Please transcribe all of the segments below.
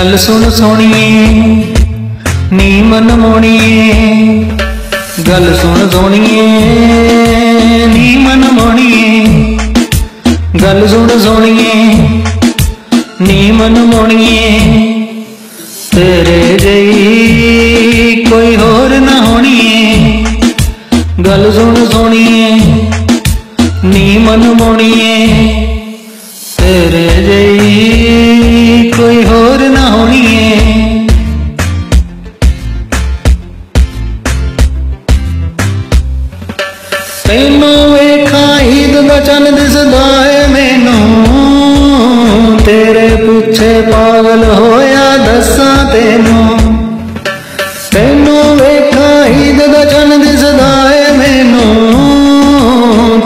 गल सुन सोनिए नी मन मोनिए, गल सुन सोनिए नी मन मोनिए, गल सुन सोनिए नी मन मोनिए। तेरे जई कोई होर ना होनिए, गल सुन सोनिए नी मन मोनिए। तेरे जई कोई होर ना होनिए। तैनू वेखा ईद दा चन्न दिसदा है मैनू, तेरे पिछे पागल होया दसा तेनू। तैनू वेखा ईद दा चन्न दिसदा है मैनू,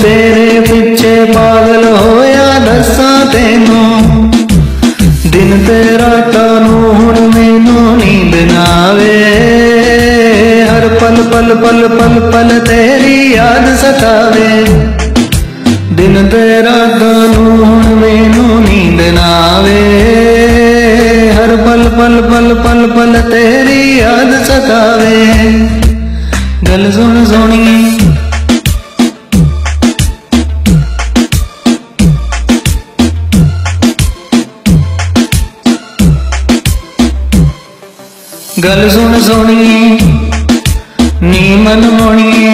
तेरे पिछे पागल होया दसा तेनू। दिन ते रातां नूं हुण मैनू नींद ना आवे, हर पल पल पल पल पल तेरी याद सतावे। दिन ते रातां नूं हुण मैनू नींद ना आवे, हर पल पल पल पल पल तेरी याद सतावे। गल सुन सोनिए गल सुन सोनिए नी मन मोनिए,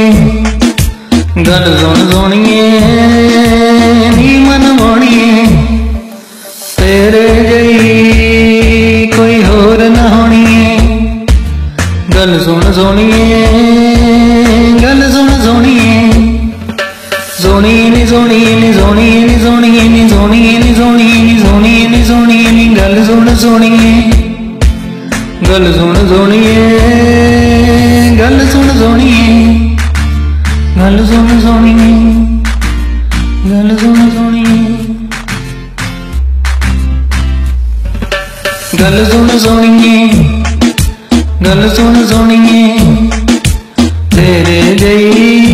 गल सुन सोनिए नी मन मोनिए। तेरे जई कोई होर ना होनिए, गल सुन सोनिए गल सुन सोनिए। सोनिए नी सोनिए नी सोनिए नी सोनिए नी सोनिए नी सोनिए नी सोनिए नी सोनिए नी। गल सुन सोनिए गल सुन सोनिए गल सुन सोनिए, गल सुन सोनिए गल सुन सोनिए। गल सुन सोनिए गल सुन सोनिए। तेरे जई